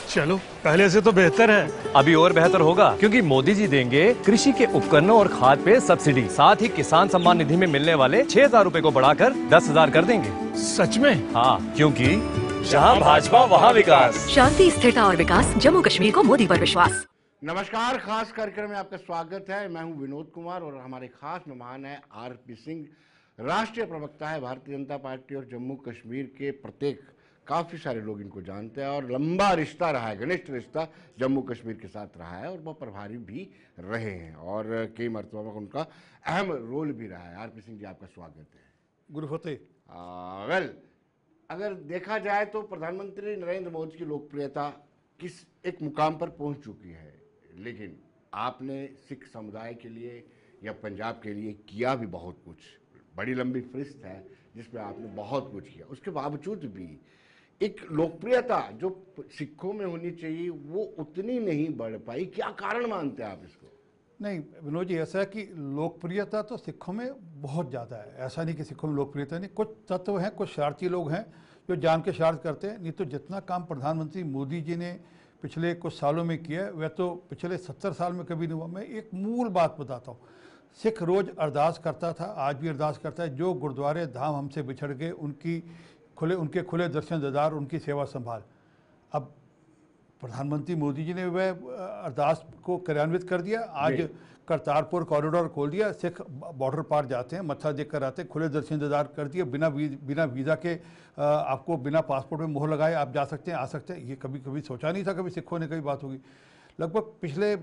चलो पहले से तो बेहतर है। अभी और बेहतर होगा क्योंकि मोदी जी देंगे कृषि के उपकरणों और खाद पे सब्सिडी, साथ ही किसान सम्मान निधि में मिलने वाले 6,000 रूपए को बढ़ाकर 10,000 कर देंगे। सच में? हाँ, क्योंकि जहाँ भाजपा वहाँ विकास। शांति, स्थिरता और विकास, जम्मू कश्मीर को मोदी पर विश्वास। नमस्कार, खास कार्यक्रम में आपका स्वागत है। मैं हूं विनोद कुमार और हमारे खास मेहमान है आरपी सिंह, राष्ट्रीय प्रवक्ता है भारतीय जनता पार्टी और जम्मू कश्मीर के प्रत्येक काफ़ी सारे लोग इनको जानते हैं और लंबा रिश्ता रहा है, घनिष्ठ रिश्ता जम्मू कश्मीर के साथ रहा है और वह प्रभारी भी रहे हैं और कई मरतबा उनका अहम रोल भी रहा है। आरपी सिंह जी, आपका स्वागत है। गुरु फतेह। वेल, अगर देखा जाए तो प्रधानमंत्री नरेंद्र मोदी की लोकप्रियता किस एक मुकाम पर पहुंच चुकी है, लेकिन आपने सिख समुदाय के लिए या पंजाब के लिए किया भी बहुत कुछ। बड़ी लंबी फहरिस्त है जिसमें आपने बहुत कुछ किया। उसके बावजूद भी एक लोकप्रियता जो सिखों में होनी चाहिए वो उतनी नहीं बढ़ पाई। क्या कारण मानते हैं आप इसको? नहीं विनोद जी, ऐसा है कि लोकप्रियता तो सिखों में बहुत ज़्यादा है। ऐसा नहीं कि सिखों में लोकप्रियता नहीं, कुछ तत्व हैं, कुछ शरारती लोग हैं जो जान के शरारत करते हैं। नहीं तो जितना काम प्रधानमंत्री मोदी जी ने पिछले कुछ सालों में किया है वह तो पिछले 70 साल में कभी नहीं हुआ। मैं एक मूल बात बताता हूँ। सिख रोज़ अरदास करता था, आज भी अरदास करता है, जो गुरुद्वारे धाम हमसे बिछड़ गए उनके खुले दर्शन दीदार, उनकी सेवा संभाल। अब प्रधानमंत्री मोदी जी ने वह अरदास को क्रियान्वित कर दिया। आज करतारपुर कॉरिडोर खोल दिया, सिख बॉर्डर पार जाते हैं, मत्था देख कर आते हैं, खुले दर्शन दीदार कर दिए। बिना वीज़ा के आपको बिना पासपोर्ट में मोहर लगाए आप जा सकते हैं, आ सकते हैं। ये कभी सोचा नहीं था कभी सिखों ने कभी बात होगी। लगभग पिछले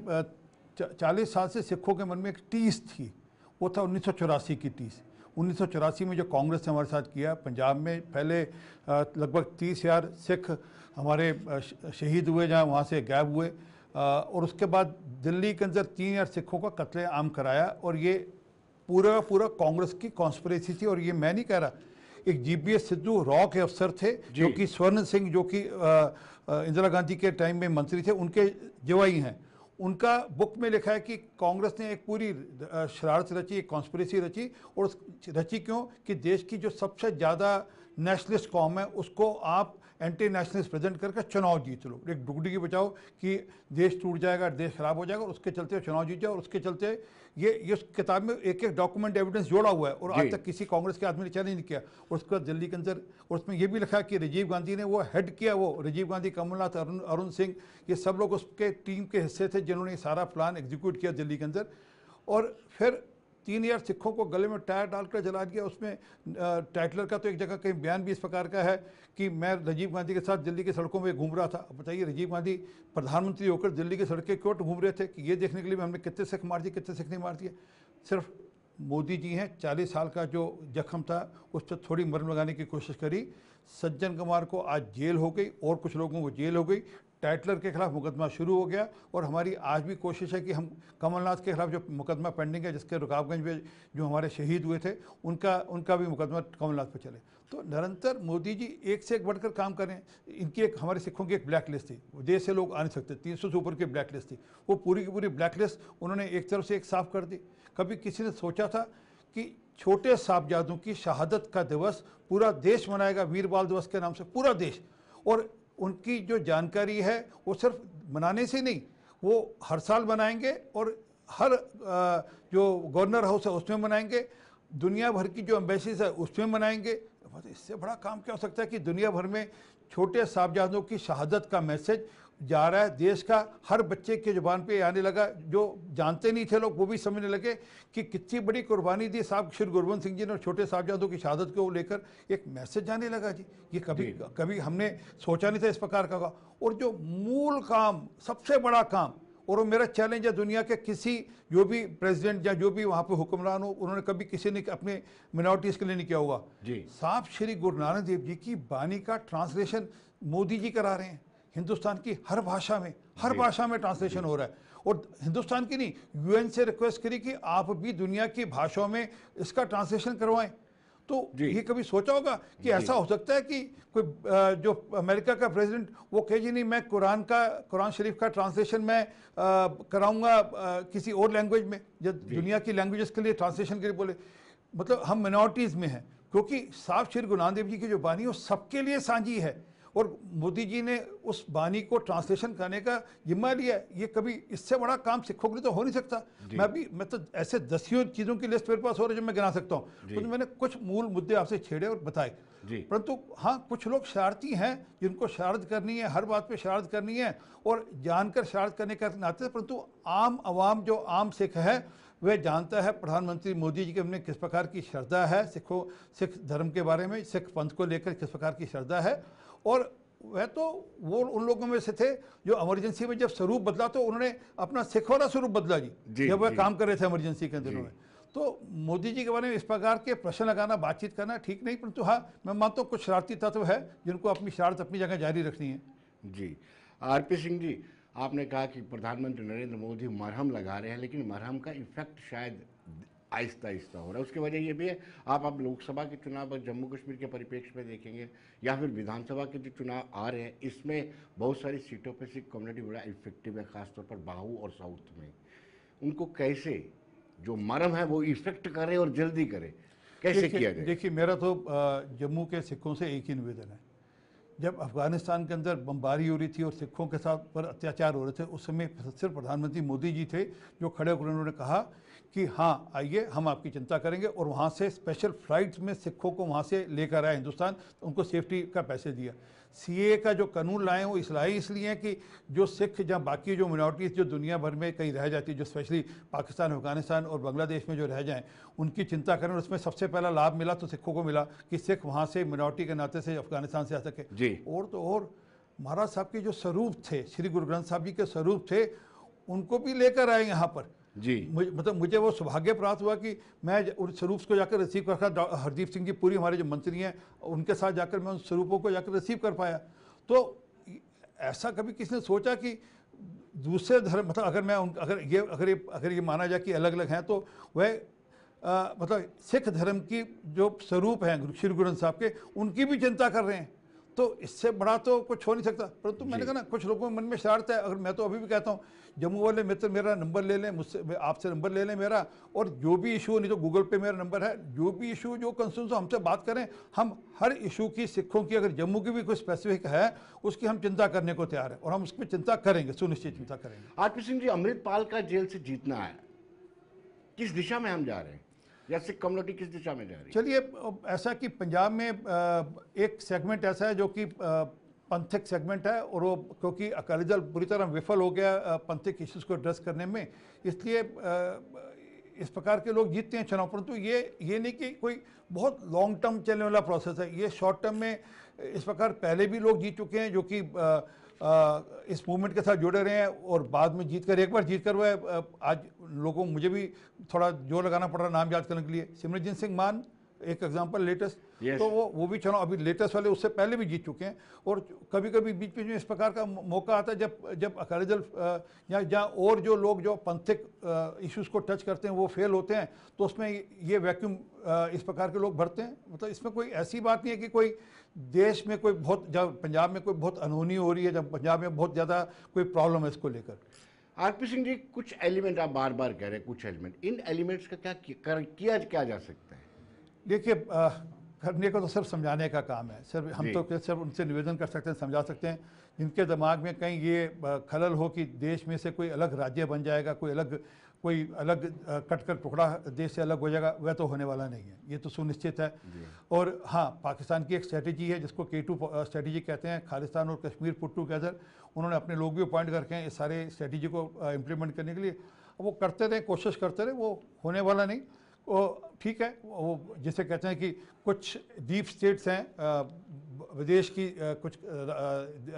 40 साल से सिखों के मन में एक टीस थी, वो था 1984 की टीस। 1984 में जो कांग्रेस ने हमारे साथ किया पंजाब में, पहले लगभग 30,000 सिख हमारे शहीद हुए, जहाँ वहाँ से गायब हुए, और उसके बाद दिल्ली के अंदर 3,000 सिखों का कत्लेआम कराया। और ये पूरा कांग्रेस की कॉन्स्पिरेसी थी। और ये मैं नहीं कह रहा, एक जीबीएस सिद्धू रॉ के अफसर थे जो कि स्वर्ण सिंह, जो कि इंदिरा गांधी के टाइम में मंत्री थे, उनके जवाई हैं। उनका बुक में लिखा है कि कांग्रेस ने एक पूरी शरारत रची, एक कॉन्स्पिरेसी रची। और रची क्यों कि देश की जो सबसे ज़्यादा नेशनलिस्ट कौम है उसको आप एंटी नेशनलिस्ट प्रेजेंट करके चुनाव जीत लो, एक डुगडी की बचाओ कि देश टूट जाएगा, देश खराब हो जाएगा, और उसके चलते चुनाव जीत जाओ। और उसके चलते ये उस किताब में एक डॉक्यूमेंट एविडेंस जोड़ा हुआ है और आज तक किसी कांग्रेस के आदमी ने चैलेंज नहीं किया। और उसके बाद दिल्ली के अंदर, और उसमें ये भी लिखा कि राजीव गांधी ने वो हेड किया, वो राजीव गांधी, कमलनाथ, अरुण सिंह, ये सब लोग उसके टीम के हिस्से थे जिन्होंने ये सारा प्लान एग्जीक्यूट किया दिल्ली के अंदर। और फिर 3,000 सिखों को गले में टायर डालकर जला दिया। उसमें टाइटलर का तो एक जगह कहीं बयान भी इस प्रकार का है कि मैं राजीव गांधी के साथ दिल्ली की सड़कों में घूम रहा था। बताइए, राजीव गांधी प्रधानमंत्री होकर दिल्ली की सड़कें क्यों घूम रहे थे? कि ये देखने के लिए हमने कितने सिख मार दिए, कितने सिख नहीं मार दिए। सिर्फ मोदी जी हैं, 40 साल का जो जख्म था उस पर थोड़ी मरहम लगाने की कोशिश करी। सज्जन कुमार को आज जेल हो गई और कुछ लोगों को जेल हो गई। टाइटलर के खिलाफ मुकदमा शुरू हो गया और हमारी आज भी कोशिश है कि हम कमलनाथ के खिलाफ जो मुकदमा पेंडिंग है, जिसके रकाबगंज में जो हमारे शहीद हुए थे, उनका भी मुकदमा कमलनाथ पर चले। तो निरंतर मोदी जी एक से एक बढ़कर काम करें। इनकी एक, हमारे सिखों की एक ब्लैक लिस्ट थी, विदेश से लोग आ नहीं सकते, 300 से ऊपर की ब्लैक लिस्ट थी। वो पूरी की पूरी ब्लैक लिस्ट उन्होंने एक तरफ से एक साफ कर दी। कभी किसी ने सोचा था कि छोटे साहबजादों की शहादत का दिवस पूरा देश मनाएगा, वीर बाल दिवस के नाम से पूरा देश, और उनकी जो जानकारी है वो सिर्फ मनाने से नहीं, वो हर साल मनाएंगे और हर जो गवर्नर हाउस है उसमें मनाएंगे, दुनिया भर की जो एम्बेसीज है उसमें मनाएंगे। इससे बड़ा काम क्या हो सकता है कि दुनिया भर में छोटे साहबजादों की शहादत का मैसेज जा रहा है, देश का हर बच्चे की जुबान पे आने लगा। जो जानते नहीं थे लोग वो भी समझने लगे कि कितनी बड़ी कुर्बानी दी साहब श्री गुरबंद सिंह जी ने, और छोटे साहबजादों की शहादत को लेकर एक मैसेज जाने लगा जी। ये कभी हमने सोचा नहीं था इस प्रकार का। और जो मूल काम, सबसे बड़ा काम, और वो मेरा चैलेंज है दुनिया के किसी जो भी प्रेसिडेंट या जो भी वहाँ पे हुक्मरान हो, उन्होंने कभी किसी ने अपने मिनॉरिटीज़ के लिए नहीं किया होगा जी। साहब श्री गुरु नानक देव जी की बानी का ट्रांसलेशन मोदी जी करा रहे हैं। हिंदुस्तान की हर भाषा में ट्रांसलेशन हो रहा है। और हिंदुस्तान की नहीं, यूएन से रिक्वेस्ट करी कि आप भी दुनिया की भाषाओं में इसका ट्रांसलेशन करवाएं। तो ये कभी सोचा होगा कि ऐसा हो सकता है कि कोई जो अमेरिका का प्रेसिडेंट वो कहे जी नहीं, मैं कुरान शरीफ का ट्रांसलेशन मैं कराऊंगा किसी और लैंग्वेज में, जब दुनिया की लैंग्वेजेस के लिए ट्रांसलेशन के लिए बोले। मतलब हम मिनॉरिटीज़ में हैं, क्योंकि साहब श्री गुरु नानक देव जी की जो बानी है वो सबके लिए सांझी है। और मोदी जी ने उस बानी को ट्रांसलेशन करने का जिम्मा लिया। ये कभी इससे बड़ा काम सिखों के लिए तो हो नहीं सकता। मैं तो ऐसे दसियों चीज़ों की लिस्ट मेरे पास हो रही है जो मैं गिना सकता हूँ, तो मैंने कुछ मूल मुद्दे आपसे छेड़े और बताए। परंतु हाँ, कुछ लोग शरारती हैं जिनको शरारत करनी है, हर बात पे शरारत करनी है और जानकर शरारत करने का नाते, परंतु आम आवाम जो आम सिख है वह जानता है प्रधानमंत्री मोदी जी के हमने किस प्रकार की श्रद्धा है, सिख धर्म के बारे में, सिख पंथ को लेकर किस प्रकार की श्रद्धा है। और वह तो वो उन लोगों में से थे जो इमरजेंसी में जब स्वरूप बदला तो उन्होंने अपना सिख वाला स्वरूप बदला जी जब वह काम कर रहे थे इमरजेंसी के दिनों में। तो मोदी जी के बारे में इस प्रकार के प्रश्न लगाना, बातचीत करना ठीक नहीं, परंतु हाँ, मैं मानता हूँ कुछ शरारती तत्व है जिनको अपनी शरारत अपनी जगह जारी रखनी है। जी, आरपी सिंह जी, आपने कहा कि प्रधानमंत्री नरेंद्र मोदी मरहम लगा रहे हैं, लेकिन मरहम का इफेक्ट शायद आहिस्ता आहिस्ता हो रहा है। उसकी वजह ये भी है, आप अब लोकसभा के चुनाव और जम्मू कश्मीर के परिप्रेक्ष्य में देखेंगे या फिर विधानसभा के जो चुनाव आ रहे हैं, इसमें बहुत सारी सीटों पर सिख कम्युनिटी बड़ा इफेक्टिव है, खासतौर पर बाहू और साउथ में। उनको कैसे जो मरहम है वो इफेक्ट करे और जल्दी करे, कैसे किया जाए? देखिए, मेरा तो जम्मू के सिखों से एक ही निवेदन है। जब अफगानिस्तान के अंदर बमबारी हो रही थी और सिखों के साथ पर अत्याचार हो रहे थे, उस समय सिर्फ प्रधानमंत्री मोदी जी थे जो खड़े होकर उन्होंने कहा कि हाँ आइए, हम आपकी चिंता करेंगे, और वहाँ से स्पेशल फ्लाइट्स में सिखों को वहाँ से लेकर आए हिंदुस्तान, तो उनको सेफ्टी का पैसे दिया। सीए का जो कानून लाए वो इसलिए हैं कि जो सिख या बाकी जो मिनॉरिटीज़ जो दुनिया भर में कहीं रह जाती है, जो स्पेशली पाकिस्तान, अफगानिस्तान और बांग्लादेश में जो रह जाएं, उनकी चिंता करें। उसमें सबसे पहला लाभ मिला तो सिखों को मिला कि सिख वहाँ से मिनॉरिटी के नाते से अफगानिस्तान से आ सके। और तो और महाराज साहब के जो स्वरूप थे, श्री गुरु ग्रंथ साहब जी के स्वरूप थे, उनको भी लेकर आए यहाँ पर जी। मतलब मुझे वो सौभाग्य प्राप्त हुआ कि मैं उन स्वरूप को जाकर रिसीव कर पाया। हरदीप सिंह जी पूरी हमारे जो मंत्री हैं उनके साथ जाकर मैं उन स्वरूपों को जाकर रिसीव कर पाया। तो ऐसा कभी किसी ने सोचा कि दूसरे धर्म, मतलब अगर ये माना जाए कि अलग अलग हैं, तो वह मतलब सिख धर्म की जो स्वरूप हैं श्री गुरु ग्रंथ साहब के, उनकी भी चिंता कर रहे हैं। तो इससे बड़ा तो कुछ हो नहीं सकता। परंतु मैंने कहा ना, कुछ लोगों के मन में शरारत है। अगर मैं तो अभी भी कहता हूँ, जम्मू वाले मित्र मेरा नंबर ले लें, मुझसे, आपसे नंबर ले लें मेरा, और जो भी इशू, नहीं तो गूगल पे मेरा नंबर है, जो भी इशू, जो कंसर्न हो हमसे बात करें। हम हर इशू की, सिखों की, अगर जम्मू की भी कोई स्पेसिफिक है, उसकी हम चिंता करने को तैयार है और हम उस पर चिंता करेंगे, सुनिश्चित चिंता करेंगे। आरपी सिंह जी, अमृतपाल का जेल से जीतना है, किस दिशा में हम जा रहे हैं, या सिख कम्युनिटी किस दिशा में जा रही है? चलिए, ऐसा कि पंजाब में एक सेगमेंट ऐसा है जो कि पंथिक सेगमेंट है, और वो क्योंकि अकाली दल पूरी तरह विफल हो गया पंथिक इश्यूज को एड्रेस करने में, इसलिए इस प्रकार के लोग जीतते हैं चुनाव। परंतु ये नहीं कि कोई बहुत लॉन्ग टर्म चलने वाला प्रोसेस है। ये शॉर्ट टर्म में इस प्रकार पहले भी लोग जीत चुके हैं जो कि इस मूवमेंट के साथ जुड़े रहे हैं, और बाद में एक बार जीत कर वह आज लोगों, मुझे भी थोड़ा जोर लगाना पड़ रहा नाम याद करने के लिए। सिमरनजीत सिंह मान एक एग्जांपल लेटेस्ट, तो वो भी चुनाव अभी लेटेस्ट वाले उससे पहले भी जीत चुके हैं। और कभी कभी बीच बीच में इस प्रकार का मौका आता है जब अकाली दल या जहाँ और जो लोग जो पंथिक इश्यूज को टच करते हैं वो फेल होते हैं, तो उसमें ये वैक्यूम इस प्रकार के लोग भरते हैं। मतलब इसमें कोई ऐसी बात नहीं है कि कोई देश में कोई बहुत, जब पंजाब में कोई बहुत अनहोनी हो रही है, जब पंजाब में बहुत ज़्यादा कोई प्रॉब्लम है इसको लेकर। आरपी सिंह जी, कुछ एलिमेंट आप बार बार कह रहे हैं, कुछ एलिमेंट, इन एलिमेंट्स का क्या किया जा सकता है? देखिए, करने को तो सिर्फ समझाने का काम है। सिर्फ हम तो सिर्फ उनसे निवेदन कर सकते हैं, समझा सकते हैं। जिनके दिमाग में कहीं ये खलल हो कि देश में से कोई अलग राज्य बन जाएगा, कोई अलग कट कर टुकड़ा देश से अलग हो जाएगा, वह तो होने वाला नहीं है, ये तो सुनिश्चित है। और हाँ, पाकिस्तान की एक स्ट्रेटजी है जिसको K2 स्ट्रेटजी कहते हैं, खालिस्तान और कश्मीर पुट टुगेदर। उन्होंने अपने लोग भी अपॉइंट करके हैं इस सारे स्ट्रेटजी को इम्प्लीमेंट करने के लिए। वो करते रहे, कोशिश करते रहे, वो होने वाला नहीं। वो ठीक है, वो जिसे कहते हैं कि कुछ डीप स्टेट्स हैं, विदेश की कुछ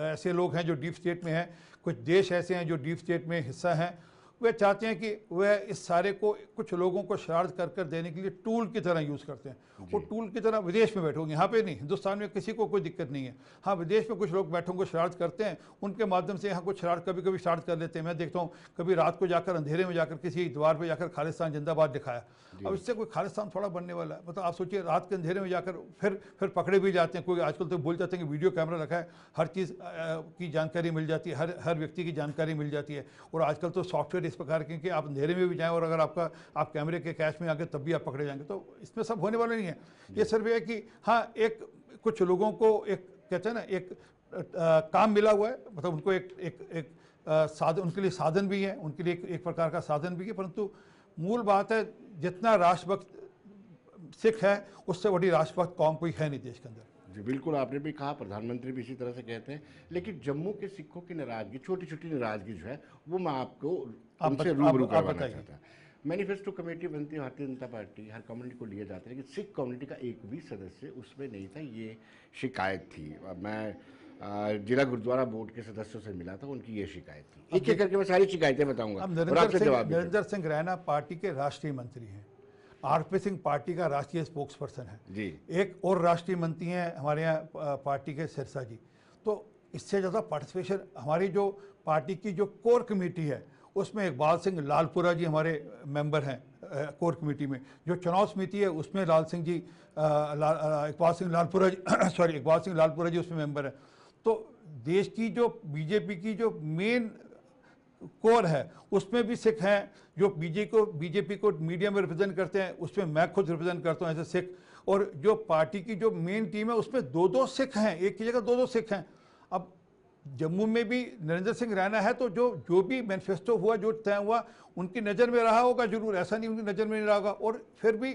ऐसे लोग हैं जो डीप स्टेट में हैं, कुछ देश ऐसे हैं जो डीप स्टेट में हिस्सा हैं। वे चाहते हैं कि वह इस सारे को कुछ लोगों को शरारत कर देने के लिए टूल की तरह यूज़ करते हैं। वो टूल की तरह विदेश में बैठे होंगे, यहाँ पे नहीं, हिंदुस्तान में किसी को कोई दिक्कत नहीं है। हाँ, विदेश में कुछ लोग बैठे होंगे, शरारत करते हैं, उनके माध्यम से यहाँ कुछ शरारत कभी कभी शरारत कर लेते हैं। मैं देखता हूँ कभी रात को जाकर अंधेरे में जाकर किसी द्वार पर जाकर खालिस्तान जिंदाबाद दिखाया। अब इससे कोई खालिस्तान थोड़ा बनने वाला है? मतलब आप सोचिए, रात के अंधेरे में जाकर फिर पकड़े भी जाते हैं। कोई आजकल तो बोल जाते हैं कि वीडियो कैमरा रखा है, हर चीज़ की जानकारी मिल जाती है, हर व्यक्ति की जानकारी मिल जाती है। और आजकल तो सॉफ्टवेयर इस प्रकार के कि आप अंधेरे में भी जाएं और अगर आप कैमरे के कैच में आ गए तब भी आप पकड़े जाएंगे। तो इसमें सब होने वाला नहीं है। ये सिर्फ है कि हाँ, कुछ लोगों को एक कहते हैं ना एक काम मिला हुआ है, मतलब उनको एक साधन, उनके लिए साधन भी है, उनके लिए एक प्रकार का साधन भी है, परंतु मूल बात है जितना राष्ट्रभक्त सिख है उससे बड़ी राष्ट्रभक्त कौम कोई है नहीं देश के अंदर। जी बिल्कुल, आपने भी कहा, प्रधानमंत्री भी इसी तरह से कहते हैं। लेकिन जम्मू के सिखों की नाराजगी, छोटी छोटी नाराजगी जो है, वो मैं आपको उनसे रूबरू करवाना चाहता हूँ। मैनिफेस्टो कमेटी बनती है भारतीय जनता पार्टी, हर कम्युनिटी को लिए जाते हैं, लेकिन सिख कम्युनिटी का एक भी सदस्य उसमें नहीं था, ये शिकायत थी। मैं जिला गुरुद्वारा बोर्ड के सदस्यों से मिला था, उनकी ये शिकायत थी। एक एक करके मैं सारी शिकायतें बताऊंगा। अब नरेंद्र सिंह रैना पार्टी के राष्ट्रीय मंत्री हैं, आरपी सिंह पार्टी का राष्ट्रीय स्पोक्स पर्सन है जी, एक और राष्ट्रीय मंत्री हैं हमारे यहाँ पार्टी के सिरसा जी। तो इससे ज़्यादा पार्टिसिपेशन हमारी जो पार्टी की जो कोर कमेटी है उसमें इकबाल सिंह लालपुरा जी हमारे मेंबर हैं कोर कमेटी में। जो चुनाव समिति है उसमें इकबाल सिंह लालपुरा जी उसमें मेंबर है। तो देश की जो बीजेपी की जो मेन कोर है उसमें भी सिख हैं, जो बीजेपी को मीडिया में रिप्रेजेंट करते हैं उसमें मैं खुद रिप्रेजेंट करता हूं ऐसे सिख, और जो पार्टी की जो मेन टीम है उसमें 2-2 सिख हैं, एक की जगह 2-2 सिख हैं। अब जम्मू में भी नरेंद्र सिंह रैना है, तो जो भी मैनिफेस्टो हुआ, जो तय हुआ, उनकी नज़र में रहा होगा जरूर, ऐसा नहीं उनकी नज़र में नहीं रहा होगा। और फिर भी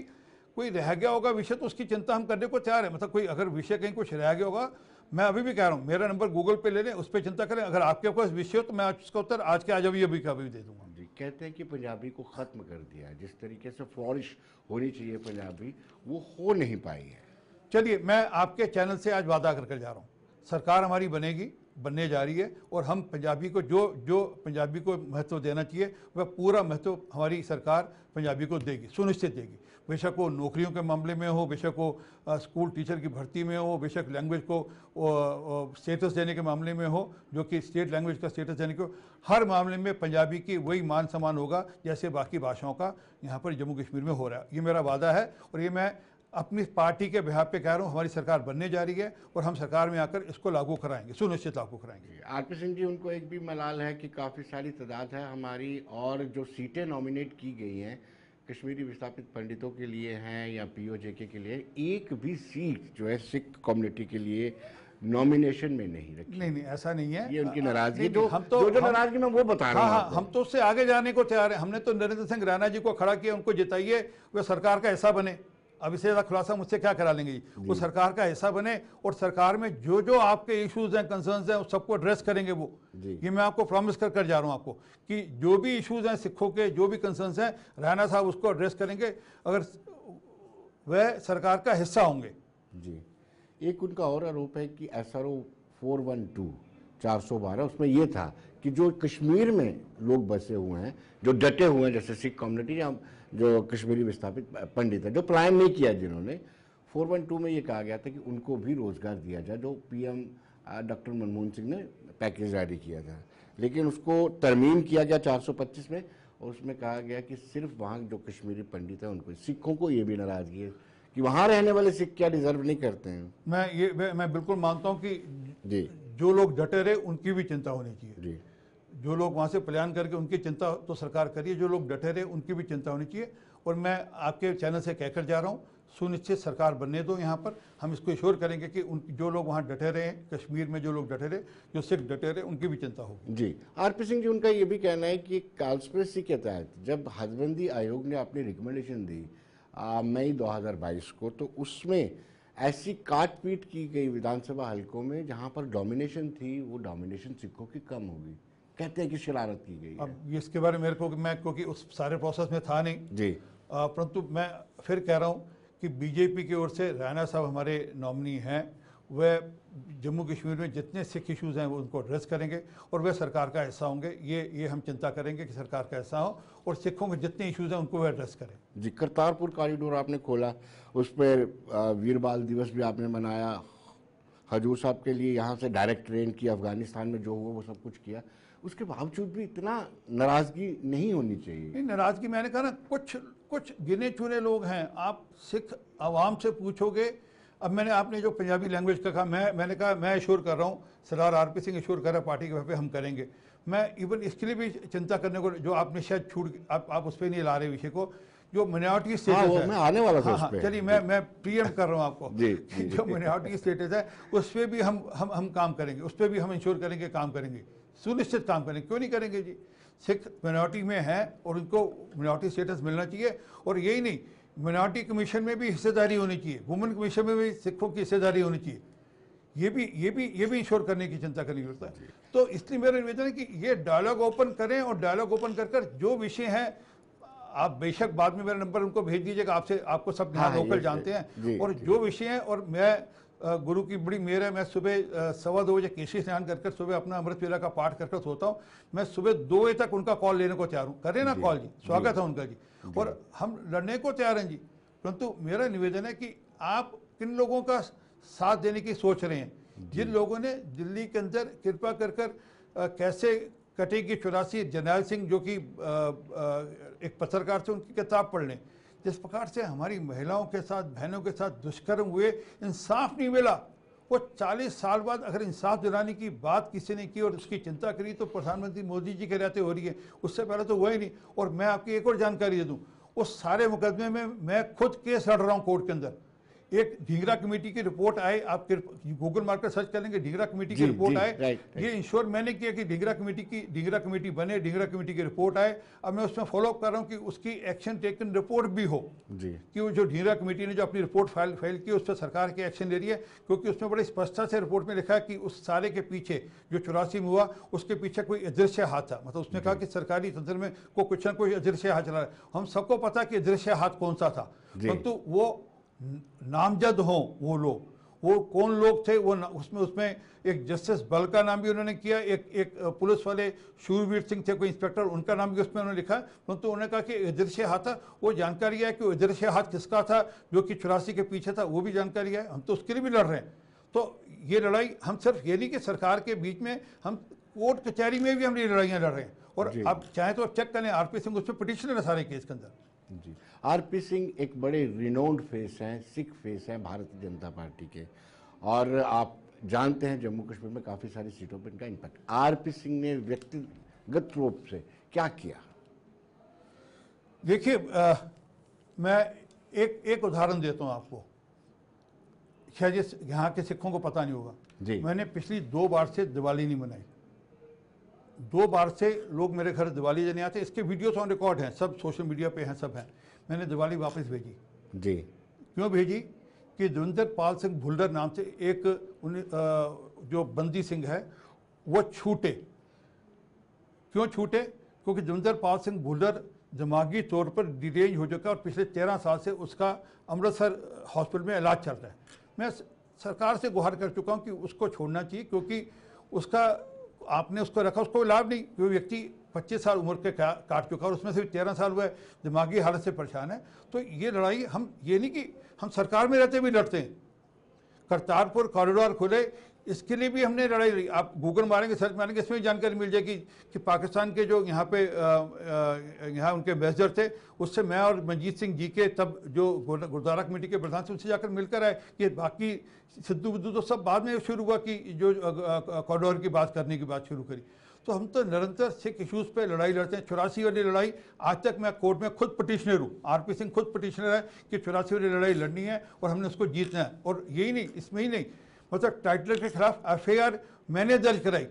कोई रह गया होगा विषय तो उसकी चिंता हम करने को तैयार है, मतलब कोई अगर विषय कहीं कुछ रह गया होगा, मैं अभी भी कह रहा हूँ मेरा नंबर गूगल पे ले लें, उस पर चिंता करें, अगर आपके पास विषय हो तो मैं उसका उत्तर आज के आज अभी का अभी दे दूंगा। जी, कहते हैं कि पंजाबी को ख़त्म कर दिया है, जिस तरीके से फ्लॉरिश होनी चाहिए पंजाबी, वो हो नहीं पाई है। चलिए, मैं आपके चैनल से आज वादा करके जा रहा हूँ, सरकार हमारी बनेगी, बनने जा रही है, और हम पंजाबी को जो पंजाबी को महत्व देना चाहिए वह पूरा महत्व हमारी सरकार पंजाबी को देगी, सुनिश्चित देगी। बेशक वो नौकरियों के मामले में हो, बेशक वो स्कूल टीचर की भर्ती में हो, बेशक लैंग्वेज को स्टेटस देने के मामले में हो, जो कि स्टेट लैंग्वेज का स्टेटस देने को, हर मामले में पंजाबी की वही मान सम्मान होगा जैसे बाकी भाषाओं का यहाँ पर जम्मू कश्मीर में हो रहा है। ये मेरा वादा है, और ये मैं अपनी पार्टी के बिहाफ पे कह रहा हूँ। हमारी सरकार बनने जा रही है और हम सरकार में आकर इसको लागू कराएंगे, सुनिश्चित लागू कराएंगे। आरपी सिंह जी, उनको एक भी मलाल है कि काफ़ी सारी तादाद है हमारी, और जो सीटें नॉमिनेट की गई हैं कश्मीरी विस्थापित पंडितों के लिए हैं या पीओजेके के लिए, एक भी सीट जो है सिख कम्युनिटी के लिए नॉमिनेशन में नहीं रखी। नहीं, ऐसा नहीं है, ये उनकी नाराजगी, जो नाराजगी मैं वो बता रहा हूँ। हम तो उससे आगे जाने को तैयार है। हमने तो नरेंद्र सिंह रैना जी को खड़ा किया, उनको जिताइए, वे सरकार का हिस्सा बने। अब इससे ज़्यादा खुलासा मुझसे क्या करा लेंगे जी? वो सरकार का हिस्सा बने और सरकार में जो आपके इश्यूज हैं, कंसर्न्स हैं, उस सबको एड्रेस करेंगे वो। ये मैं आपको प्रॉमिस कर जा रहा हूँ आपको कि जो भी इश्यूज हैं सिखों के, जो भी कंसर्न्स हैं, रैना साहब उसको एड्रेस करेंगे अगर वह सरकार का हिस्सा होंगे। जी, एक उनका और आरोप है कि SRO 412 उसमें यह था कि जो कश्मीर में लोग बसे हुए हैं, जो डटे हुए हैं, जैसे सिख कम्युनिटी या जो कश्मीरी विस्थापित पंडित है, जो पलायन नहीं किया, जिन्होंने 412 में ये कहा गया था कि उनको भी रोजगार दिया जाए, जो PM डॉक्टर मनमोहन सिंह ने पैकेज जारी किया था। लेकिन उसको तरमीम किया गया 425 में, और उसमें कहा गया कि सिर्फ वहाँ जो कश्मीरी पंडित हैं उनको, सिखों को ये भी नाराजगी है कि वहाँ रहने वाले सिख क्या डिजर्व नहीं करते हैं। मैं बिल्कुल मानता हूँ कि जी, जो लोग डटे रहे उनकी भी चिंता होनी चाहिए। जी, जो लोग वहाँ से पलायन करके, उनकी चिंता तो सरकार करिए, जो लोग डटे रहे उनकी भी चिंता होनी चाहिए। और मैं आपके चैनल से कहकर जा रहा हूँ, सुनिश्चित सरकार बनने दो यहाँ पर, हम इसको इंश्योर करेंगे कि जो लोग वहाँ डटे रहे हैं, कश्मीर में जो लोग डटे रहे, जो सिख डटे रहे, उनकी भी चिंता होगी। जी, आरपी सिंह जी, उनका ये भी कहना है कि कॉन्स्पिरेसी के तहत जब हदबंदी आयोग ने अपनी रिकमेंडेशन दी मई 2022 को, तो उसमें ऐसी काट पीट की गई विधानसभा हलकों में जहाँ पर डोमिनेशन थी, वो डोमिनेशन सिखों की कम होगी, कहते हैं कि शरारत की गई है। अब इसके बारे में मेरे को, मैं क्योंकि उस सारे प्रोसेस में था नहीं जी, परंतु मैं फिर कह रहा हूँ कि बीजेपी की ओर से रैना साहब हमारे नॉमिनी हैं, वह जम्मू कश्मीर में जितने सिख इश्यूज़ हैं वो उनको एड्रेस करेंगे और वह सरकार का हिस्सा होंगे। ये हम चिंता करेंगे कि सरकार का हिस्सा हो और सिखों के जितने इश्यूज़ हैं उनको वह एड्रेस करें। जी, करतारपुर कॉरिडोर आपने खोला, उस पर वीर बाल दिवस भी आपने मनाया, हजूर साहब के लिए यहाँ से डायरेक्ट ट्रेन की, अफगानिस्तान में जो हुआ वो सब कुछ किया, उसके बावजूद भी इतना नाराज़गी नहीं होनी चाहिए। नहीं, नाराज़गी मैंने कहा ना, कुछ गिने चुने लोग हैं। आप सिख आवाम से पूछोगे, अब आपने जो पंजाबी लैंग्वेज का कहा, मैंने कहा मैं एश्योर कर रहा हूँ, सरदार आरपी सिंह एश्योर कर रहा है पार्टी के वहाँ पे हम करेंगे। मैं इवन इसके लिए भी चिंता करने को, जो आपने शायद छूट, आप उस पर नहीं ला रहे विषय को, जो मिनॉरिटी हाँ, स्टेटस वो है, मैं आने वाला था हाँ उस हाँ, पे। चलिए मैं प्रीएम कर रहा हूँ आपको जी, कि जी। जो मिनॉरिटी स्टेटस है उस पर भी हम काम करेंगे, उस पर भी हम इंश्योर करेंगे, काम करेंगे, सुनिश्चित काम करेंगे, क्यों नहीं करेंगे जी। सिख मिनॉरिटी में है और उनको मिनॉरिटी स्टेटस मिलना चाहिए। और यही नहीं, मिनॉरिटी कमीशन में भी हिस्सेदारी होनी चाहिए, वुमेन कमीशन में भी सिखों की हिस्सेदारी होनी चाहिए। ये भी इंश्योर करने की चिंता करनी जरूरत है। तो इसलिए मेरा निवेदन है कि ये डायलॉग ओपन करें और डायलॉग ओपन कर जो विषय हैं, आप बेशक बाद में मेरा नंबर उनको भेज दीजिएगा, आपको सब यहाँ हाँ, लोकल ये जानते जी, हैं। और जी। जो विषय हैं, और मैं गुरु की बड़ी मेहर है, मैं सुबह 2:15 बजे केशी स्नान कर सुबह अपना अमृत वेला का पाठ कर सोता हूँ। मैं सुबह 2 बजे तक उनका कॉल लेने को तैयार हूँ। करें ना कॉल जी, स्वागत है उनका जी, और हम लड़ने को तैयार हैं जी। परंतु मेरा निवेदन है कि आप किन लोगों का साथ देने की सोच रहे हैं, जिन लोगों ने दिल्ली के अंदर कृपा कर कैसे कटेगी 84, जर्नैल सिंह जो कि एक पत्रकार थे, उनकी किताब पढ़ लें। जिस प्रकार से हमारी महिलाओं के साथ, बहनों के साथ दुष्कर्म हुए, इंसाफ नहीं मिला। वो 40 साल बाद अगर इंसाफ दिलाने की बात किसी ने की और उसकी चिंता करी तो प्रधानमंत्री मोदी जी के रहते हो रही है, उससे पहले तो हुआ ही नहीं। और मैं आपकी एक और जानकारी दे दूं, उस सारे मुकदमे में मैं खुद केस लड़ रहा हूं कोर्ट के अंदर। एक ढींगरा कमेटी की रिपोर्ट आए, आप गूगल मार्कर सर्च कर लेंगे, ढींगरा कमेटी की रिपोर्ट आए, ये इंश्योर मैंने किया कि ढींगरा कमेटी बने, ढींगरा कमेटी की रिपोर्ट आए। अब मैं उसमें फॉलो अप कर रहा हूँ कि उसकी एक्शन टेकन रिपोर्ट भी हो जी, कि वो जो ढींगरा कमेटी ने जो अपनी रिपोर्ट फाइल की, उस पर सरकार की एक्शन ले रही है। क्योंकि उसमें बड़ी स्पष्टता से रिपोर्ट में लिखा है कि उस सारे के पीछे जो 84 में हुआ, उसके पीछे कोई अदृश्य हाथ था। मतलब उसने कहा कि सरकारी तंत्र में कुछ ना कोई अदृश्य हाथ चला रहा है। हम सबको पता कि अदृश्य हाथ कौन सा था, परंतु वो नामजद हों वो लोग, वो कौन लोग थे, वो उसमें एक जस्टिस बल का नाम भी उन्होंने किया, एक पुलिस वाले शूरवीर सिंह थे कोई इंस्पेक्टर, उनका नाम भी उसमें उन्होंने लिखा। परंतु उन्होंने कहा कि अदृश्य हाथ था। वो जानकारी है कि अदृश्य हाथ किसका था जो कि 84 के पीछे था, वो भी जानकारी है। हम तो उसके लिए भी लड़ रहे हैं। तो ये लड़ाई हम सिर्फ ये नहीं कि सरकार के बीच में, हम कोर्ट कचहरी में भी हम ये लड़ाइयाँ लड़ रहे हैं। और आप चाहें तो चेक करें, आरपी सिंह उस पर पिटिशनर है सारे केस के अंदर जी। आरपी सिंह एक बड़े रिनोन्ड फेस हैं, सिख फेस हैं भारतीय जनता पार्टी के, और आप जानते हैं जम्मू कश्मीर में काफ़ी सारी सीटों पर इनका इम्पैक्ट। आरपी सिंह ने व्यक्तिगत रूप से क्या किया? देखिए, मैं एक उदाहरण देता हूँ आपको, शायद यहाँ के सिखों को पता नहीं होगा जी। मैंने पिछली 2 बार से दिवाली नहीं मनाई। 2 बार से लोग मेरे घर दिवाली देने आते, इसके वीडियोस ऑन रिकॉर्ड हैं, सब सोशल मीडिया पे हैं, सब हैं। मैंने दिवाली वापस भेजी जी। क्यों भेजी कि देवेंद्र पाल सिंह भुल्लर नाम से एक जो बंदी सिंह है वो छूटे। क्यों छूटे? क्योंकि देवेंद्र पाल सिंह भुल्लर दिमागी तौर पर डिटेन हो चुका और पिछले 13 साल से उसका अमृतसर हॉस्पिटल में इलाज चल रहा है। मैं सरकार से गुहार कर चुका हूँ कि उसको छोड़ना चाहिए, क्योंकि उसका आपने उसको रखा, उसको लाभ नहीं। वो व्यक्ति 25 साल उम्र के काट चुका और उसमें से 13 साल वह दिमागी हालत से परेशान है। तो ये लड़ाई हम ये नहीं कि हम सरकार में रहते भी लड़ते हैं। करतारपुर कॉरिडोर खुले, इसके लिए भी हमने लड़ाई लड़ी। आप गूगल मारेंगे, सर्च मारेंगे, इसमें भी जानकारी मिल जाएगी कि पाकिस्तान के जो यहाँ पे यहाँ उनके एम्बेसडर थे, उससे मैं और मनजीत सिंह जी के तब जो गुरुद्वारा कमेटी के प्रधान थे उनसे जाकर मिलकर आए कि बाकी सिद्धू बुद्धू तो सब बाद में शुरू हुआ कि जो कॉरिडोर की बात करने की बात शुरू करी। तो हम तो निरंतर सिख इशूज़ पे लड़ाई लड़ते हैं। 84 वाली लड़ाई आज तक मैं कोर्ट में खुद पिटिशनर हूँ, आरपी सिंह खुद पिटिशनर है कि 84 वाली लड़ाई लड़नी है और हमने उसको जीतना है। और यही नहीं, इसमें ही नहीं, मतलब टाइटलर के खिलाफ एफआईआर मैंने दर्ज कराई,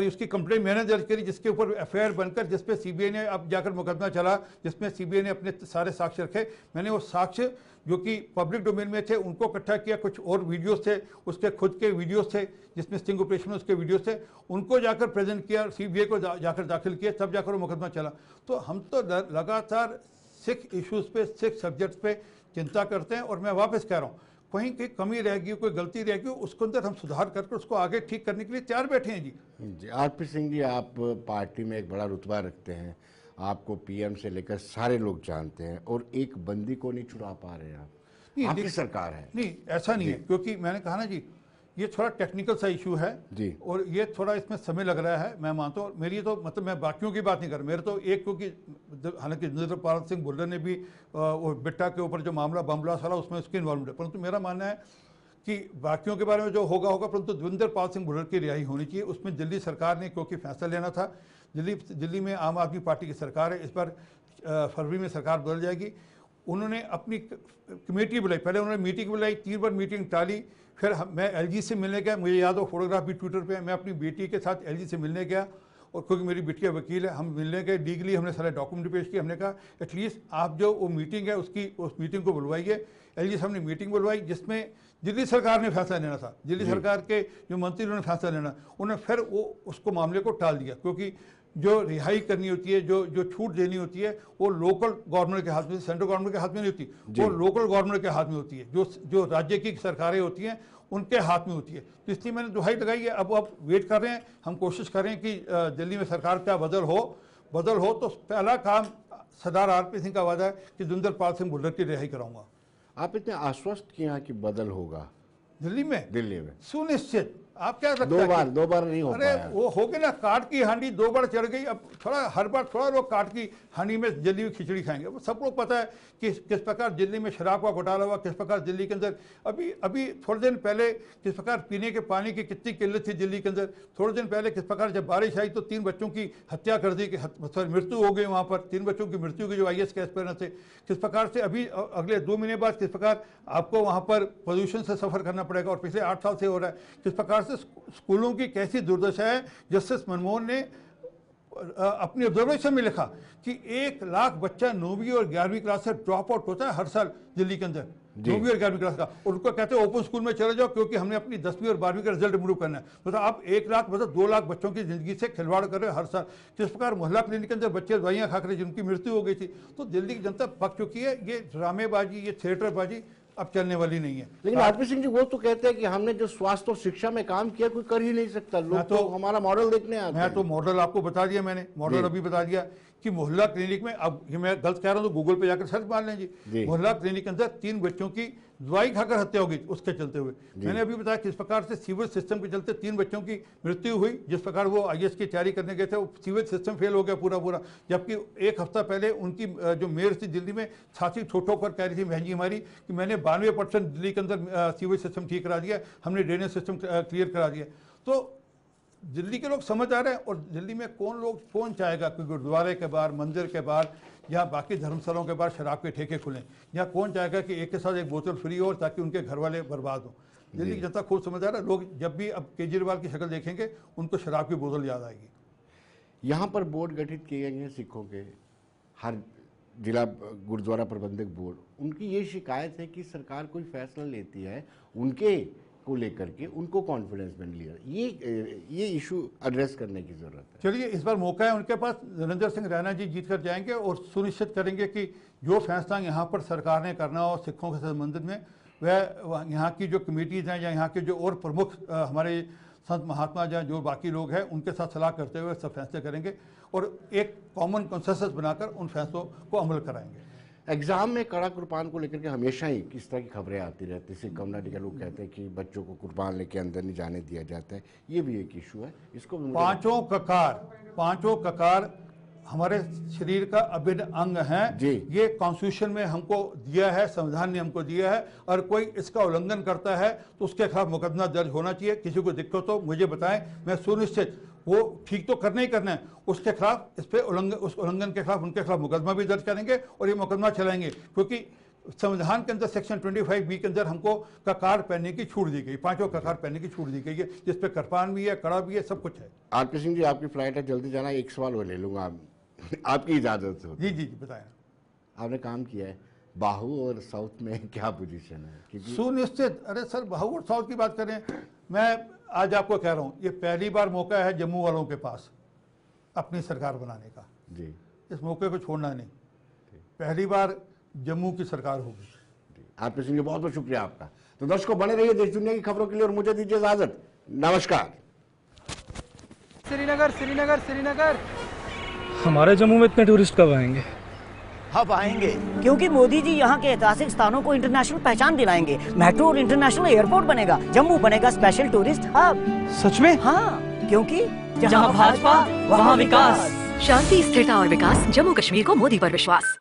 उसकी कंप्लेंट मैंने दर्ज करी, जिसके ऊपर एफआईआर बनकर जिस पे सीबीआई ने अब जाकर मुकदमा चला, जिसमें सीबीआई ने अपने सारे साक्ष्य रखे। मैंने वो साक्ष्य जो कि पब्लिक डोमेन में थे उनको इकट्ठा किया, कुछ और वीडियोस थे, उसके खुद के वीडियोस थे जिसमें स्टिंग ऑपरेशन में उसके वीडियोस थे, उनको जाकर प्रेजेंट किया, सीबीआई को जाकर दाखिल किया, तब जाकर वो मुकदमा चला। तो हम तो लगातार सिख इशूज़ पे, सिख सब्जेक्ट्स पे चिंता करते हैं। और मैं वापस कह रहा हूँ, कहीं की कमी रहेगी, कोई गलती रहेगी, उसको अंदर हम सुधार करके उसको आगे ठीक करने के लिए तैयार बैठे हैं जी। आरपी सिंह जी, आप पार्टी में एक बड़ा रुतबा रखते हैं, आपको पीएम से लेकर सारे लोग जानते हैं, और एक बंदी को नहीं छुड़ा पा रहे हैं आप। आपकी सरकार है। नहीं, ऐसा नहीं है, क्योंकि मैंने कहा ना जी, ये थोड़ा टेक्निकल सा इशू है जी, और ये थोड़ा इसमें समय लग रहा है, मैं मानता हूँ। मेरी तो मतलब मैं बाकियों की बात नहीं कर रहा, मेरे तो एक, क्योंकि हालांकि देवेंद्र पाल सिंह भुल्लर ने भी वो बिट्टा के ऊपर जो मामला बम ब्लास्ट वाला, उसमें उसकी इन्वॉल्वमेंट है। परंतु मेरा मानना है कि बाकियों के बारे में जो होगा, परंतु देवेंद्र पाल सिंह भुल्लर की रिहाई होनी चाहिए। उसमें दिल्ली सरकार ने क्योंकि फैसला लेना था, दिल्ली में आम आदमी पार्टी की सरकार है, इस पर फरवरी में सरकार बदल जाएगी। उन्होंने अपनी कमेटी बुलाई, पहले उन्होंने मीटिंग बुलाई, 3 बार मीटिंग टाली। फिर मैं एलजी से मिलने गया, मुझे याद हो फोटोग्राफ भी ट्विटर पे, मैं अपनी बेटी के साथ एलजी से मिलने गया, और क्योंकि मेरी बेटी का वकील है, हम मिलने गए, लीगली हमने सारे डॉक्यूमेंट पेश किए। हमने कहा एटलीस्ट आप जो वो मीटिंग है उस मीटिंग को बुलवाइए। एलजी साहब ने मीटिंग बुलवाई जिसमें दिल्ली सरकार ने फैसला लेना था, दिल्ली सरकार के जो मंत्री उन्होंने फैसला लेना, उन्होंने फिर वो उसको मामले को टाल दिया, क्योंकि जो रिहाई करनी होती है, जो छूट देनी होती है, वो लोकल गवर्नमेंट के हाथ में, सेंट्रल गवर्नमेंट के हाथ में नहीं होती, वो लोकल गवर्नमेंट के हाथ में होती है, जो राज्य की सरकारें होती हैं उनके हाथ में होती है। तो इसलिए मैंने दुहाई लगाई है, अब वेट कर रहे हैं, हम कोशिश कर रहे हैं कि दिल्ली में सरकार का बदल हो तो पहला काम सरदार आरपी सिंह का वादा है कि जोगिंदर पाल सिंह भुल्लर की रिहाई कराऊंगा। आप इतने आश्वस्त किए हैं कि बदल होगा दिल्ली में सुनिश्चित। आप क्या लगता है? दो बार नहीं हो अरे पाया। वो हो गई ना, काट की हांडी 2 बार चढ़ गई। अब थोड़ा हर बार थोड़ा लोग काट की हांडी में जली हुई खिचड़ी खाएंगे। वो सबको पता है कि किस प्रकार दिल्ली में शराब का घोटाला हुआ, किस प्रकार दिल्ली के अंदर अभी थोड़े दिन पहले किस प्रकार पीने के पानी की कितनी किल्लत थी दिल्ली के अंदर। थोड़े दिन पहले किस प्रकार जब बारिश आई तो 3 बच्चों की हत्या कर दी, मृत्यु हो गई वहाँ पर, 3 बच्चों की मृत्यु की जो IAS के एस्पिरेंट थे। किस प्रकार से अभी अगले 2 महीने बाद किस प्रकार आपको वहाँ पर पोल्यूशन से सफ़र करना पड़ेगा, और पिछले 8 साल से हो रहा है। किस प्रकार से स्कूलों की कैसी दुर्दशा है। जस्टिस मनमोहन ने अपनी ऑब्जर्वेशन में लिखा कि 1 लाख बच्चा 9वीं और 11वीं क्लास से ड्रॉप आउट होता है हर साल दिल्ली के अंदर, 9वीं और 11वीं क्लास का। और उनको कहते हैं ओपन स्कूल में चले जाओ, क्योंकि हमने अपनी 10वीं और 12वीं का रिजल्ट इंप्रूव करना है। मतलब आप 1 लाख मतलब 2 लाख बच्चों की जिंदगी से खिलवाड़ कर रहे हो हर साल। किस प्रकार मोहल्ला क्लिनिक के अंदर बच्चे दवाइयाँ खा कर जिनकी मृत्यु हो गई थी। तो दिल्ली की जनता पक चुकी है। ये ड्रामेबाजी, ये थिएटरबाजी अब चलने वाली नहीं है। लेकिन आरपी सिंह जी वो तो कहते हैं कि हमने जो स्वास्थ्य और शिक्षा में काम किया कोई कर ही नहीं सकता, लोग तो हमारा मॉडल देखने आते हैं। मैं तो मॉडल आपको बता दिया, मैंने मॉडल अभी बता दिया कि मोहल्ला क्लिनिक में, अब ये मैं गलत कह रहा हूं तो गूगल पे जाकर सर्च मार लें जी। मोहल्ला क्लिनिक के अंदर 3 बच्चों की दवाई खाकर हत्या हो गई उसके चलते हुए। मैंने अभी बताया किस प्रकार से सीवेज सिस्टम के चलते 3 बच्चों की मृत्यु हुई। जिस प्रकार वो IAS की तैयारी करने गए थे, वो सीवेज सिस्टम फेल हो गया पूरा। जबकि 1 हफ्ता पहले उनकी जो मेयर थी दिल्ली में, छाती ठोठो कर कह रही थी महंगी हमारी कि मैंने 92% दिल्ली के अंदर सीवेज सिस्टम ठीक करा दिया, हमने ड्रेनेज सिस्टम क्लियर करा दिया। तो दिल्ली के लोग समझ आ रहे हैं। और दिल्ली में कौन चाहेगा कि गुरुद्वारे के बाहर, मंदिर के बाहर या बाकी धर्मस्थलों के बाहर शराब के ठेके खुलें, या कौन चाहेगा कि एक के साथ एक बोतल फ्री हो ताकि उनके घर वाले बर्बाद हो। दिल्ली की जनता खूब समझ आ रहा है। लोग जब भी अब केजरीवाल की शक्ल देखेंगे उनको शराब की बोतल याद आएगी। यहाँ पर बोर्ड गठित किए गए हैं सिखों के, हर जिला गुरुद्वारा प्रबंधक बोर्ड, उनकी ये शिकायत है कि सरकार कोई फैसला लेती है उनके को लेकर के उनको कॉन्फिडेंस में लिया, ये इशू एड्रेस करने की जरूरत है। चलिए इस बार मौका है उनके पास, नरेंद्र सिंह रैना जी जीत कर जाएंगे और सुनिश्चित करेंगे कि जो फैसला यहाँ पर सरकार ने करना हो सिखों के संबंध में, वह यहाँ की जो कमेटीज हैं या यहाँ के जो और प्रमुख हमारे संत महात्मा या जो बाकी लोग हैं उनके साथ सलाह करते हुए सब फैसले करेंगे और एक कॉमन कंसेंसस बनाकर उन फैसलों को अमल कराएंगे। एग्जाम में कड़ा कुर्बान को लेकर के हमेशा ही किस तरह की खबरें आती रहती है। सिख कम्युनिटी के लोग कहते हैं कि बच्चों को कुर्बान लेके अंदर नहीं जाने दिया जाता है, ये भी एक इशू है। इसको पांचों ककार हमारे शरीर का अभिन्न अंग है। ये कॉन्स्टिट्यूशन में हमको दिया है, संविधान ने हमको दिया है, और कोई इसका उल्लंघन करता है तो उसके खिलाफ मुकदमा दर्ज होना चाहिए। किसी को दिक्कत हो मुझे बताएं, मैं सुनिश्चित, वो ठीक तो करना ही करना है, उसके खिलाफ इस पे उस उल्लंघन के खिलाफ उनके खिलाफ मुकदमा भी दर्ज करेंगे और ये मुकदमा चलाएंगे। क्योंकि संविधान के अंदर सेक्शन 25B के अंदर हमको ककार पहनने की छूट दी गई, 5 ककार पहनने की छूट दी गई है, जिसपे कृपान भी है, कड़ा भी है, सब कुछ है। आरपी सिंह जी आपकी फ्लाइट है, जल्दी जाना, एक सवाल और ले लूंगा आपकी इजाजत हो। जी बताएं। आपने काम किया है, बाहू और साउथ में क्या पोजीशन है? सुनिश्चित, अरे सर बाहू और साउथ की बात करें, मैं आज आपको कह रहा हूँ ये पहली बार मौका है जम्मू वालों के पास अपनी सरकार बनाने का। जी, इस मौके को छोड़ना नहीं, पहली बार जम्मू की सरकार होगी। आरपी सिंह जी बहुत बहुत शुक्रिया आपका। तो दर्शकों बने रहिए देश दुनिया की खबरों के लिए और मुझे दीजिए इजाजत, नमस्कार। श्रीनगर हमारे जम्मू में इतने टूरिस्ट कब आएंगे? अब आएंगे, क्योंकि मोदी जी यहाँ के ऐतिहासिक स्थानों को इंटरनेशनल पहचान दिलाएंगे। मेट्रो और इंटरनेशनल एयरपोर्ट बनेगा, जम्मू बनेगा स्पेशल टूरिस्ट हब। सच में? हाँ, क्योंकि जहाँ भाजपा वहाँ विकास। शांति, स्थिरता और विकास, जम्मू कश्मीर को मोदी पर विश्वास।